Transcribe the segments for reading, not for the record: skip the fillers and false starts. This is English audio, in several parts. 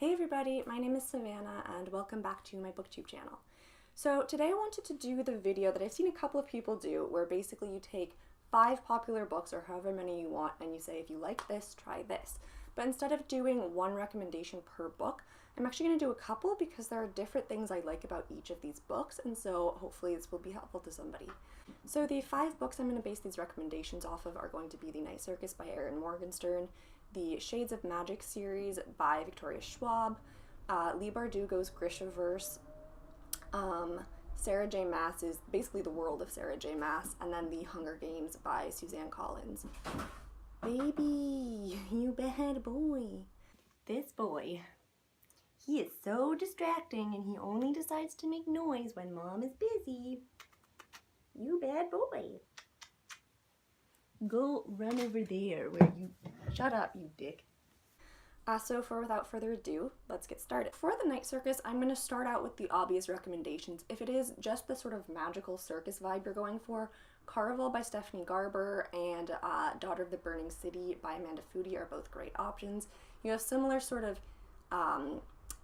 Hey everybody, my name is Savannah and welcome back to my booktube channel. So today I wanted to do the video that I've seen a couple of people do where basically you take 5 popular books or however many you want and you say if you like this, try this. But instead of doing one recommendation per book, I'm actually going to do a couple because there are different things I like about each of these books, and so hopefully this will be helpful to somebody. So the 5 books I'm going to base these recommendations off of are going to be The Night Circus by Erin Morgenstern, the Shades of Magic series by Victoria Schwab, Leigh Bardugo's Grishaverse, Sarah J. Maas is basically the world of Sarah J. Maas, and then The Hunger Games by Suzanne Collins. Baby, you bad boy. This boy, he is so distracting and he only decides to make noise when mom is busy. You bad boy. Go run over there where you... Shut up, you dick. So without further ado, let's get started. For The Night Circus, I'm going to start out with the obvious recommendations. If it is just the sort of magical circus vibe you're going for, Caraval by Stephanie Garber and Daughter of the Burning City by Amanda Foody are both great options. You have similar sort of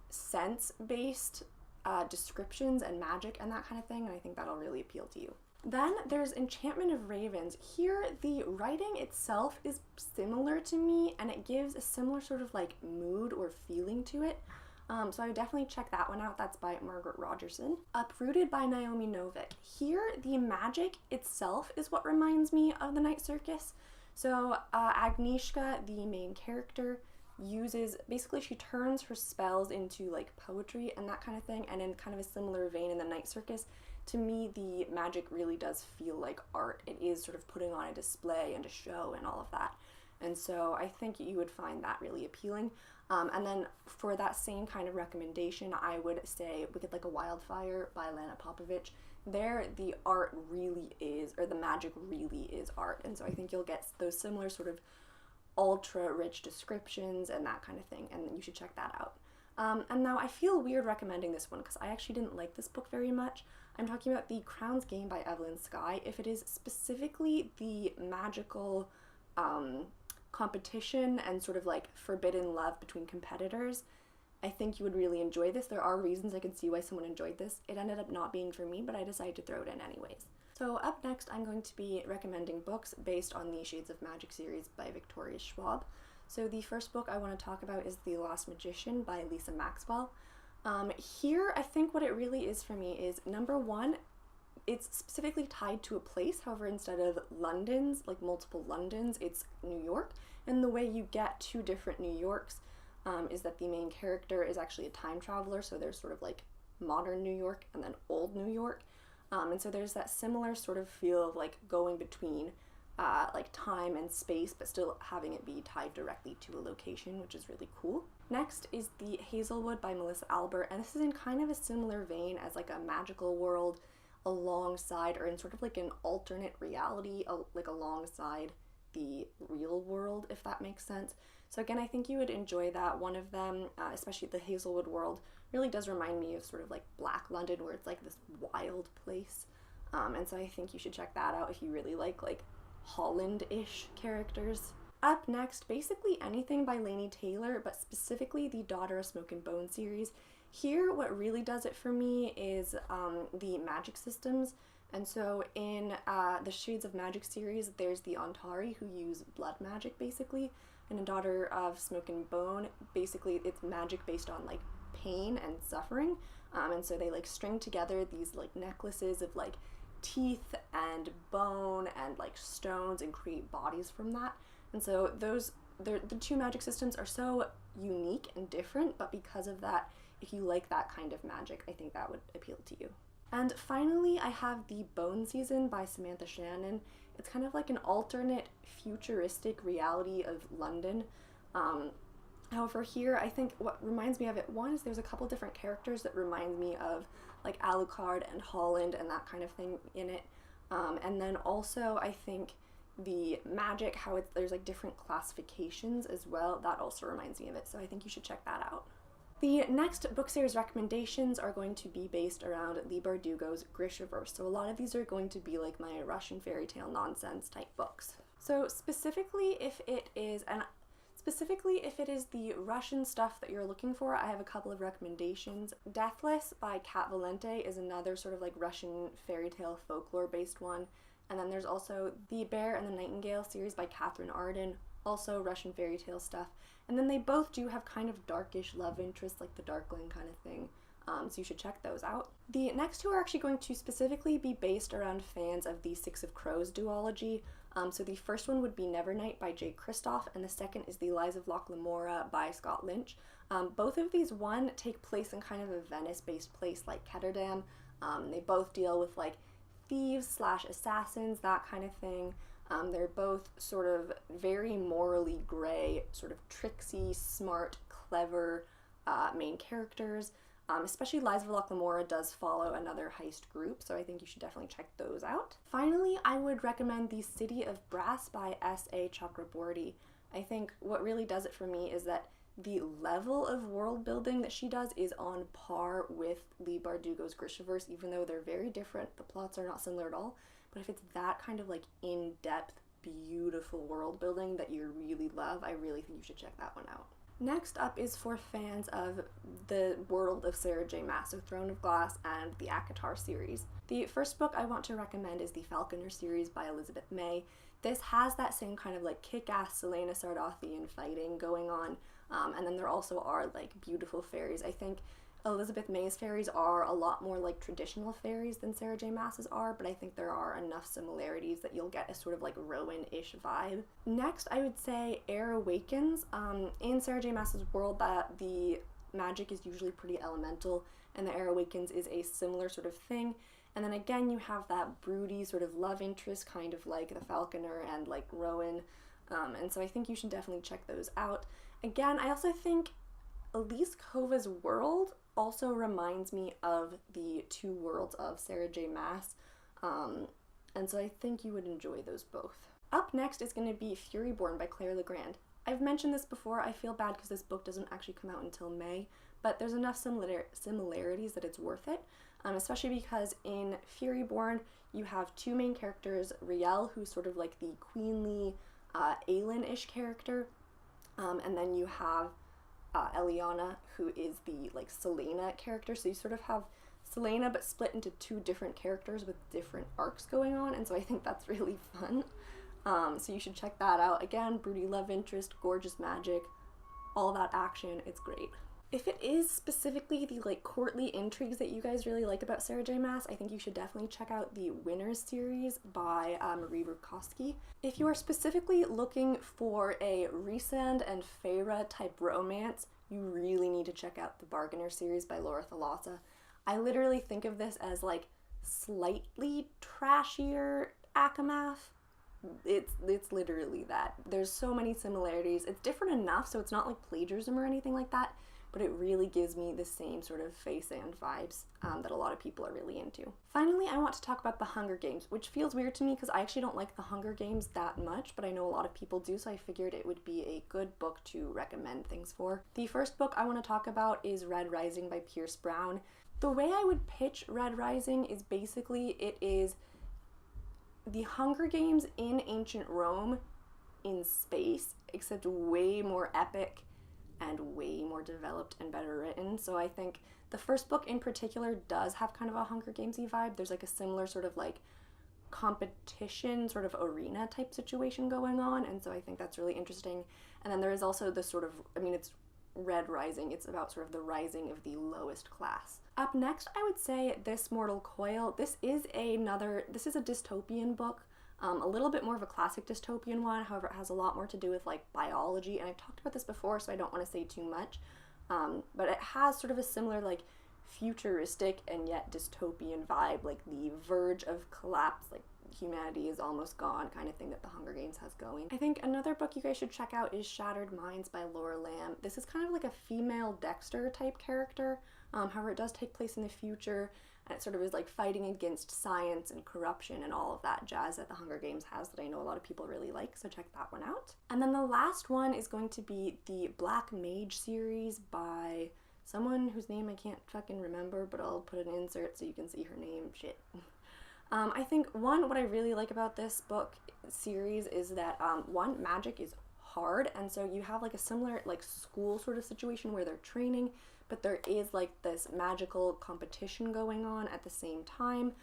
sense-based descriptions and magic and that kind of thing, and I think that'll really appeal to you. Then there's Enchantment of Ravens. Here, the writing itself is similar to me, and it gives a similar sort of like mood or feeling to it. So I would definitely check that one out. That's by Margaret Rogerson. Uprooted by Naomi Novik. Here, the magic itself is what reminds me of The Night Circus. So Agnieszka, the main character, basically she turns her spells into like poetry and that kind of thing, and in kind of a similar vein in The Night Circus, to me the magic really does feel like art. It is sort of putting on a display and a show and all of that, and so I think you would find that really appealing. And then for that same kind of recommendation, I would say Wicked Like a Wildfire by Lana Popovich. There, the art really is, or the magic really is art, and so I think you'll get those similar sort of ultra rich descriptions and that kind of thing, and you should check that out. And now I feel weird recommending this one because I actually didn't like this book very much. I'm talking about The Crown's Game by Evelyn Skye. If it is specifically the magical competition and sort of like forbidden love between competitors, I think you would really enjoy this. There are reasons I could see why someone enjoyed this. It ended up not being for me, but I decided to throw it in anyways. So up next, I'm going to be recommending books based on the Shades of Magic series by Victoria Schwab. So the first book I want to talk about is The Last Magician by Lisa Maxwell. Here, I think what it really is for me is, number one, it's specifically tied to a place. However, instead of Londons, like multiple Londons, it's New York. And the way you get to different New Yorks is that the main character is actually a time traveler. So there's sort of like modern New York and then old New York. And so there's that similar sort of feel of like going between like time and space, but still having it be tied directly to a location, which is really cool. Next is The Hazelwood by Melissa Albert, and this is in kind of a similar vein as like a magical world alongside, or in sort of like an alternate reality, like alongside the real world, if that makes sense. So again, I think you would enjoy that. One of them, especially the Hazelwood world, really does remind me of sort of like Black London, where it's like this wild place. And so I think you should check that out if you really like Holland-ish characters. Up next, basically anything by Laini Taylor, but specifically the Daughter of Smoke and Bone series. Here, what really does it for me is the magic systems. And so in the Shades of Magic series, there's the Antari who use blood magic basically. And in Daughter of Smoke and Bone, basically it's magic based on like pain and suffering. And so they like string together these like necklaces of like teeth and bone and like stones and create bodies from that. And so the two magic systems are so unique and different, but because of that, if you like that kind of magic, I think that would appeal to you. And finally, I have The Bone Season by Samantha Shannon. It's kind of like an alternate futuristic reality of London. However, here, I think what reminds me of it, one is there's a couple different characters that remind me of like Alucard and Holland and that kind of thing in it. And then also, I think the magic, how there's like different classifications as well, that also reminds me of it. So I think you should check that out. The next book series recommendations are going to be based around Leigh Bardugo's Grishaverse. So a lot of these are going to be like my Russian fairy tale nonsense type books. So specifically if it is, and Specifically, if it is the Russian stuff that you're looking for, I have a couple of recommendations. Deathless by Kat Valente is another sort of like Russian fairy tale folklore based one. And then there's also The Bear and the Nightingale series by Catherine Arden, also Russian fairy tale stuff. And then they both do have kind of darkish love interests, like the Darkling kind of thing. So you should check those out. The next two are actually going to specifically be based around fans of the Six of Crows duology. So the first one would be Nevernight by Jay Kristoff, and the second is The Lies of Loch Lamora by Scott Lynch. Both of these, one, take place in kind of a Venice-based place like Ketterdam. They both deal with like thieves/assassins, that kind of thing. They're both sort of very morally gray, sort of tricksy, smart, clever main characters. Especially Lies of Loch Lamora does follow another heist group, so I think you should definitely check those out. Finally, I would recommend The City of Brass by S.A. Chakraborty. I think what really does it for me is that the level of world building that she does is on par with Leigh Bardugo's Grishaverse, even though they're very different. The plots are not similar at all. But if it's that kind of like in-depth, beautiful world building that you really love, I really think you should check that one out. Next up is for fans of the world of Sarah J. Maas, so Throne of Glass and the ACOTAR series. The first book I want to recommend is the Falconer series by Elizabeth May. This has that same kind of like kick-ass Celaena Sardothien fighting going on, and then there also are like beautiful fairies. I think Elizabeth May's fairies are a lot more like traditional fairies than Sarah J. Maas's are, but I think there are enough similarities that you'll get a sort of like Rowan-ish vibe. Next, I would say Air Awakens. In Sarah J. Maas's world, that the magic is usually pretty elemental, and the Air Awakens is a similar sort of thing. And then again, you have that broody sort of love interest, kind of like the Falconer and like Rowan, and so I think you should definitely check those out. Again, I also think Elise Kova's world also reminds me of the two worlds of Sarah J. Maas, and so I think you would enjoy those both. Up next is going to be Furyborn by Claire Legrand. I've mentioned this before. I feel bad because this book doesn't actually come out until May, but there's enough similarities that it's worth it, especially because in Furyborn you have two main characters, Riel, who's sort of like the queenly Aelin-ish character, and then you have Eliana, who is the like Celaena character. So you sort of have Celaena but split into two different characters with different arcs going on, and so I think that's really fun. So you should check that out. Again, broody love interest, gorgeous magic, all that action, it's great. If it is specifically the like courtly intrigues that you guys really like about Sarah J. Maas, I think you should definitely check out the Winners series by Marie Rukowski. If you are specifically looking for a Rhysand and Feyre type romance, you really need to check out the Bargainer series by Laura Thalassa. I literally think of this as like slightly trashier Akamath. It's literally that. There's so many similarities. It's different enough so it's not like plagiarism or anything like that, but it really gives me the same sort of Faysand vibes that a lot of people are really into. Finally, I want to talk about The Hunger Games, which feels weird to me because I actually don't like The Hunger Games that much, but I know a lot of people do, so I figured it would be a good book to recommend things for. The first book I want to talk about is Red Rising by Pierce Brown. The way I would pitch Red Rising is basically it is The Hunger Games in ancient Rome in space, except way more epic and way more developed and better written. So I think the first book in particular does have kind of a Hunger Games-y vibe. There's like a similar sort of like competition, sort of arena type situation going on, and so I think that's really interesting. And then there is also this sort of, I mean, it's Red Rising, it's about sort of the rising of the lowest class. Up next, I would say This Mortal Coil. This is a dystopian book. A little bit more of a classic dystopian one, however it has a lot more to do with like biology, and I've talked about this before so I don't want to say too much, but it has sort of a similar like futuristic and yet dystopian vibe, like the verge of collapse, like humanity is almost gone kind of thing that The Hunger Games has going. I think another book you guys should check out is Shattered Minds by Laura Lamb. This is kind of like a female Dexter type character, however it does take place in the future, and it sort of is like fighting against science and corruption and all of that jazz that The Hunger Games has that I know a lot of people really like, so check that one out. And then the last one is going to be the Black Mage series by someone whose name I can't fucking remember, but I'll put an insert so you can see her name. Shit. I think what I really like about this book series is that one, magic is hard. And so you have like a similar like school sort of situation where they're training, but there is like this magical competition going on at the same time.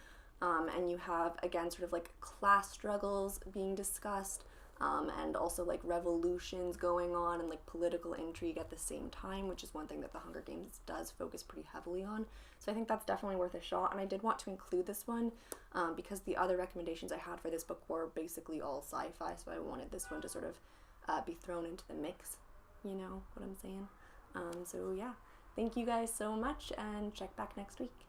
And you have, again, sort of like class struggles being discussed, and also like revolutions going on and like political intrigue at the same time, which is one thing that the Hunger Games does focus pretty heavily on. So I think that's definitely worth a shot, and I did want to include this one because the other recommendations I had for this book were basically all sci-fi, so I wanted this one to sort of be thrown into the mix, you know what I'm saying? So yeah, thank you guys so much, and check back next week.